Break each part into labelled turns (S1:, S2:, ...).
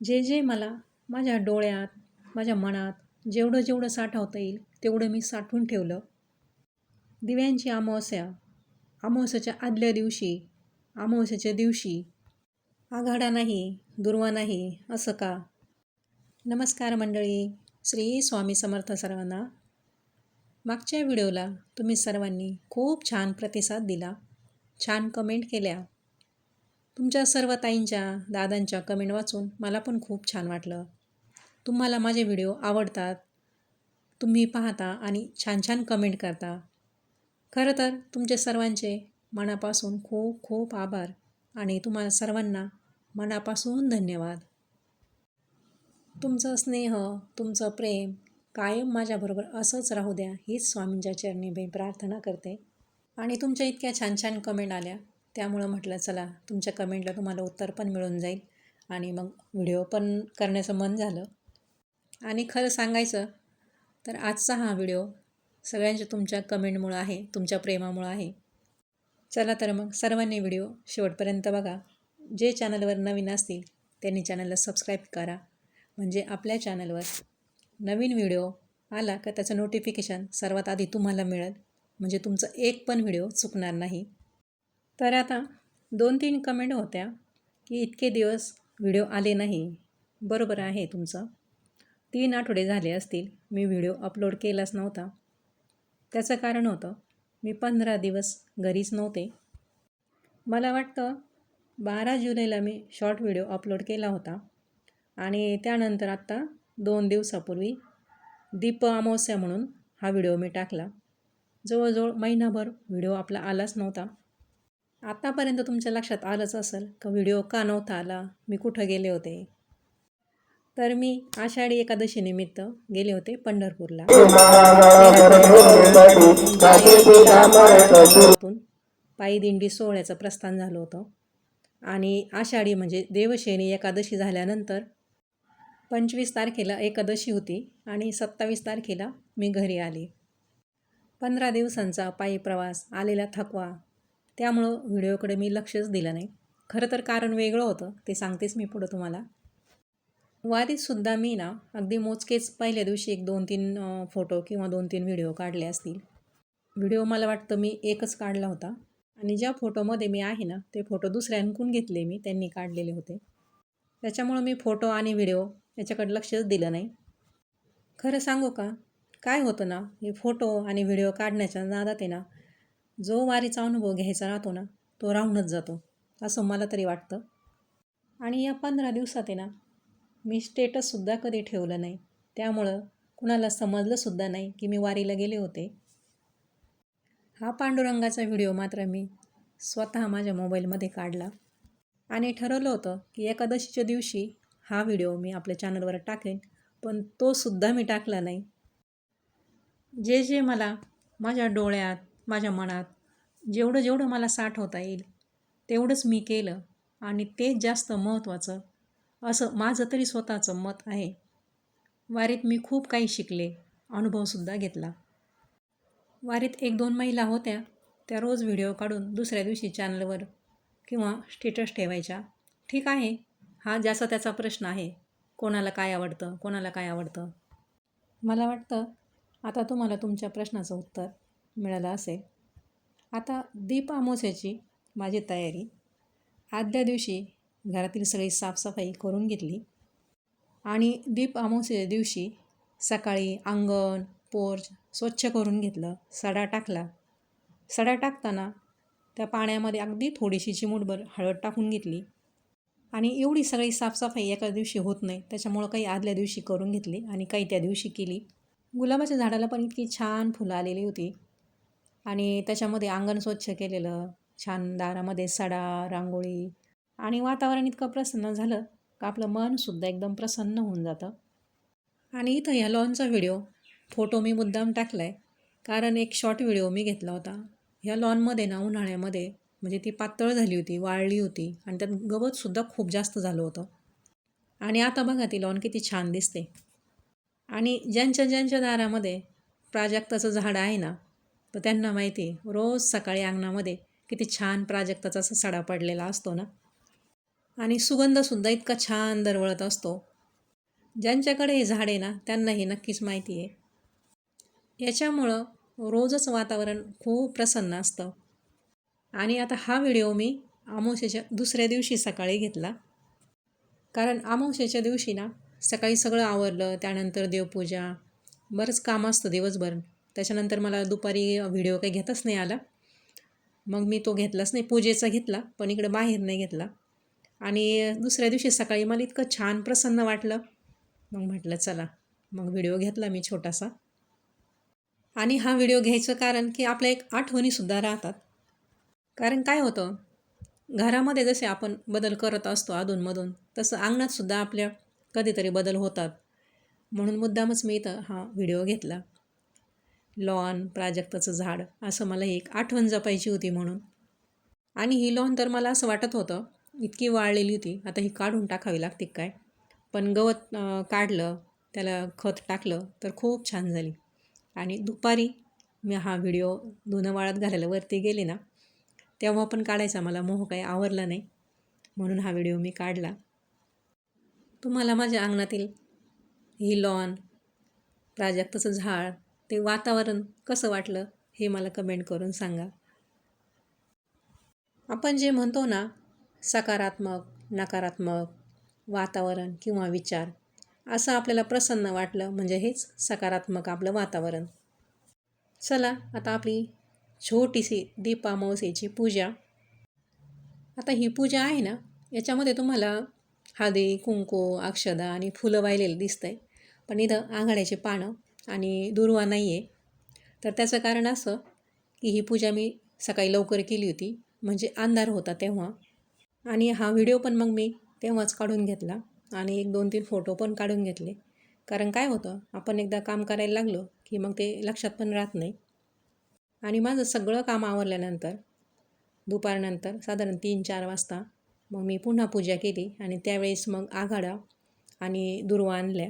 S1: जे जे मला माझ्या डोळ्यात, माझ्या मनात जेवढं जेवढं साठवता येईल तेवढं मी साठवून ठेवलं. दिव्यांची अमावस्या, अमावस्येच्या आदल्या दिवशी, अमावस्येच्या दिवशी आघाडा नाही, दुर्वा नाही, असं का? नमस्कार मंडळी, श्री स्वामी समर्थ सर्वांना. मागच्या व्हिडिओला तुम्ही सर्वांनी खूप छान प्रतिसाद दिला, छान कमेंट केल्या. तुमच्या सर्व ताईंच्या, दादांच्या कमेंट वाचून मला पण खूप छान वाटलं. तुम्हाला माझे व्हिडिओ आवडतात, तुम्ही पाहता आणि छान छान कमेंट करता. खरं तर तुमचे सर्वांचे मनापासून खूप खूप आभार आणि तुम्हाला सर्वांना मनापासून धन्यवाद. तुमचं स्नेह, तुमचं प्रेम कायम माझ्याबरोबर असंच राहू द्या, हीच स्वामींच्या चरणी मी प्रार्थना करते. आणि तुमच्या इतक्या छान छान कमेंट आल्या, त्यामुळं म्हटलं चला तुमच्या कमेंटला तुम्हाला उत्तर पण मिळून जाईल आणि मग व्हिडिओ पण करण्याचं मन झालं. आणि खरं सांगायचं तर आजचा हा व्हिडिओ सगळ्यांच्या तुमच्या कमेंटमुळं आहे, तुमच्या प्रेमामुळं आहे. चला तर मग सर्वांनी व्हिडिओ शेवटपर्यंत बघा. जे चॅनलवर नवीन असतील त्यांनी चॅनलला सबस्क्राईब करा, म्हणजे आपल्या चॅनलवर नवीन व्हिडिओ आला का त्याचं नोटिफिकेशन सर्वात आधी तुम्हाला मिळेल, म्हणजे तुमचं एक पण व्हिडिओ चुकणार नाही. तर आता 2-3 कमेंट होत्या की इतके दिवस व्हिडिओ आले नाही. बरोबर आहे तुमचं. 3 आठवडे झाले असतील मी व्हिडिओ अपलोड केलाच नव्हता. त्याचं कारण होतं मी 15 दिवस घरीच नव्हते. मला वाटतं 12 जुलैला मी शॉर्ट व्हिडिओ अपलोड केला होता आणि त्यानंतर आत्ता 2 दिवसापूर्वी दीप अमावस्या म्हणून हा व्हिडिओ मी टाकला. जवळजवळ महिनाभर व्हिडिओ आपला आलाच नव्हता. आतापर्यंत तुमच्या लक्षात आलंच असेल का व्हिडिओ का नव्हता आला, मी कुठं गेले होते. तर मी आषाढी एकादशी निमित्त गेले होते पंढरपूरला. पायी दिंडी सोहळ्याचं प्रस्थान झालं होतं आणि आषाढी म्हणजे देवशयनी एकादशी झाल्यानंतर 25 तारखेला एकादशी होती आणि 27 तारखेला मी घरी आले. 15 दिवसांचा पायी प्रवास, आलेला थकवा, त्यामुळं व्हिडिओकडे मी लक्षच दिलं नाही. खरं तर कारण वेगळं होतं, ते सांगतेच मी पुढं तुम्हाला. वारीतसुद्धा मी ना अगदी मोजकेच पहिल्या दिवशी 1-2-3 फोटो किंवा 2-3 व्हिडिओ काढले असतील. व्हिडिओ मला वाटतं मी एकच काढला होता आणि ज्या फोटोमध्ये मी आहे ना ते फोटो दुसऱ्यांकडून घेतले मी, त्यांनी काढलेले होते. त्याच्यामुळं मी फोटो आणि व्हिडिओ याच्याकडे लक्षच दिलं नाही. खरं सांगू का, काय होतं ना, हे फोटो आणि व्हिडिओ काढण्याच्या नादात आहे ना, जो वारीचा अनुभव घ्यायचा राहतो ना तो राहूनच जातो, असं मला तरी वाटतं. आणि या 15 दिवसात आहे ना मी स्टेटससुद्धा कधी ठेवलं नाही, त्यामुळं कुणाला समजलंसुद्धा नाही की मी वारीला गेले होते. हा पांडुरंगाचा व्हिडिओ मात्र मी स्वतः माझ्या मोबाईलमध्ये काढला आणि ठरवलं होतं की एकादशीच्या दिवशी हा व्हिडिओ मी आपल्या चॅनलवर टाकेन, पण तो सुद्धा मी टाकला नाही. जे जे मला माझ्या डोळ्यात, माझ्या मनात जेवढं जेवढं मला साठवता येईल तेवढंच मी केलं आणि तेच जास्त महत्त्वाचं, असं माझं तरी स्वतःचं मत आहे. वारीत मी खूप काही शिकले, अनुभवसुद्धा घेतला. वारीत 1-2 महिला होत्या, त्या रोज व्हिडिओ काढून दुसऱ्या दिवशी चॅनलवर किंवा स्टेटस ठेवायच्या. ठीक आहे, हा ज्याचा त्याचा प्रश्न आहे, कोणाला काय आवडतं, कोणाला काय आवडतं. मला वाटतं आता तुम्हाला तुमच्या प्रश्नाचं उत्तर मिळालं असेल. आता दीप अमावस्येची माझी तयारी. आदल्या दिवशी घरातील सगळी साफसफाई करून घेतली आणि दीप अमावस्येच्या दिवशी सकाळी अंगण, पोर्च स्वच्छ करून घेतलं. सडा टाकला. सडा टाकताना त्या पाण्यामध्ये अगदी थोडीशी चिमूटभर हळद टाकून घेतली आणि एवढी सगळी साफसफाई एका दिवशी होत नाही, त्याच्यामुळं काही आदल्या दिवशी करून घेतली आणि काही त्या दिवशी केली. गुलाबाच्या झाडाला पण इतकी छान फुलं आलेली होती आणि त्याच्यामध्ये अंगण स्वच्छ केलेलं, छान दारामध्ये सडा, रांगोळी आणि वातावरण इतकं प्रसन्न झालं का आपलं मनसुद्धा एकदम प्रसन्न होऊन जातं. आणि इथं ह्या लॉनचा व्हिडिओ फोटो मी मुद्दाम टाकला आहे, कारण एक शॉर्ट व्हिडिओ मी घेतला होता. ह्या लॉनमध्ये ना उन्हाळ्यामध्ये म्हणजे ती पातळ झाली होती, वाळली होती आणि त्यात गवतसुद्धा खूप जास्त झालं होतं. आणि आता बघा ती लॉन किती छान दिसते. आणि ज्यांच्या दारामध्ये प्राजक्ताचं झाड आहे ना, तर त्यांना माहिती आहे रोज सकाळी अंगणामध्ये किती छान प्राजक्ताचा असा सडा पडलेला असतो ना. आणि सुगंधसुद्धा इतका छान दरवळत असतो. ज्यांच्याकडे हे झाड आहे ना त्यांना हे नक्कीच माहिती आहे. याच्यामुळं रोजच वातावरण खूप प्रसन्न असतं. आणि आता हा व्हिडिओ मी अमावास्येच्या दुसऱ्या दिवशी सकाळी घेतला. कारण अमावास्येच्या दिवशी ना सकाळी सगळं आवरलं, त्यानंतर देवपूजा, बरंच काम असतं दिवसभर. त्याच्यानंतर मला दुपारी व्हिडिओ काही घेताच नाही आला. मग मी तो घेतलाच नाही. पूजेचा घेतला पण इकडे बाहेर नाही घेतला. आणि दुसऱ्या दिवशी सकाळी मला इतकं छान प्रसन्न वाटलं. मग म्हटलं चला, मग व्हिडिओ घेतला मी छोटासा. आणि हा व्हिडिओ घ्यायचं कारण की आपल्या एक आठवणीसुद्धा राहतात. कारण काय होतं, घरामध्ये जसे आपण बदल करत असतो अधूनमधून, तसं अंगणातसुद्धा आपल्या कधीतरी बदल होतात. म्हणून मुद्दामच मी इथं हा व्हिडिओ घेतला. लॉन, प्राजक्ताचं झाड, असं मला एक आठवण जपायची होती म्हणून. आणि ही लॉन तर मला असं वाटत होतं इतकी वाळलेली होती, आता ही काढून टाकावी लागते काय. पण गवत काढलं, त्याला खत टाकलं तर खूप छान झाली. आणि दुपारी मी हा व्हिडिओ धुणं वाळत घालायला वरती गेले ना, तेव्हा पण काढायचा मला मोह काही आवरला नाही, म्हणून हा व्हिडिओ मी काढला. तुम्हाला माझ्या अंगणातील ही लॉन, प्राजक्ताचं झाड, ते वातावरण कसं वाटलं हे मला कमेंट करून सांगा. आपण जे म्हणतो ना, सकारात्मक, नकारात्मक वातावरण किंवा विचार, असं आपल्याला प्रसन्न वाटलं म्हणजे हेच सकारात्मक आपलं वातावरण. चला, आता आपली छोटीशी दीपामावस्येची पूजा. आता ही पूजा आहे ना, याच्यामध्ये तुम्हाला हळदी, कुंकू, अक्षदा आणि फुलं वाहिलेलं दिसतंय. पण इथं आघाड्याचे पानं आणि दुर्वा नाही आहे. तर त्याचं कारण असं की ही पूजा मी सकाळी लवकर केली होती, म्हणजे अंधार होता तेव्हा. आणि हा व्हिडिओ पण मग मी तेव्हाच काढून घेतला आणि 1-2-3 फोटो पण काढून घेतले. कारण काय होतं, आपण एकदा काम करायला लागलो की मग ते लक्षात पण राहत नाही. आणि माझं सगळं काम आवरल्यानंतर दुपारनंतर साधारण 3-4 वाजता मग मी पुन्हा पूजा केली. आणि त्यावेळेस मग आघाडा आणि दुर्वा आणल्या.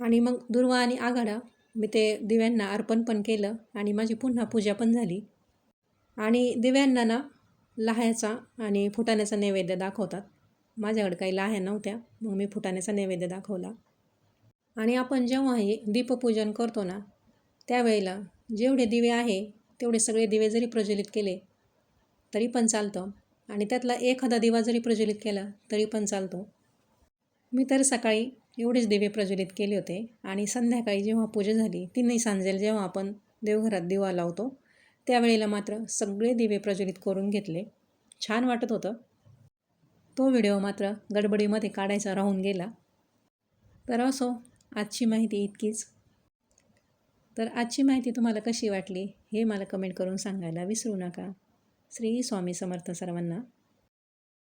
S1: आणि मग दुर्वा आणि आघाडा मी ते दिव्यांना अर्पण पण केलं आणि माझी पुन्हा पूजा पण झाली. आणि दिव्यांना ना लाह्याचा आणि फुटाण्याचा नैवेद्य दाखवतात. माझ्याकडे काही लाह्या नव्हत्या, मग मी फुटाण्याचा नैवेद्य दाखवला. आणि आपण जेव्हा हे दीपपूजन करतो ना, त्यावेळेला जेवढे दिवे आहे तेवढे सगळे दिवे जरी प्रज्वलित केले तरी पण चालतं. आणि त्यातला एखादा दिवा जरी प्रज्वलित केला तरी पण चालतो. मी तर सकाळी एवढेच दिवे प्रज्वलित केले होते. आणि संध्याकाळी जेव्हा पूजा झाली, 3 सांजेल जेव्हा आपण देवघरात दिवा लावतो, त्यावेळेला मात्र सगळे दिवे प्रज्वलित करून घेतले. छान वाटत होतं. तो व्हिडिओ मात्र गडबडीमध्ये काढायचा राहून गेला. तर असो, आजची माहिती इतकीच. तर आजची माहिती तुम्हाला कशी वाटली हे मला कमेंट करून सांगायला विसरू नका. श्री स्वामी समर्थ सर्वांना.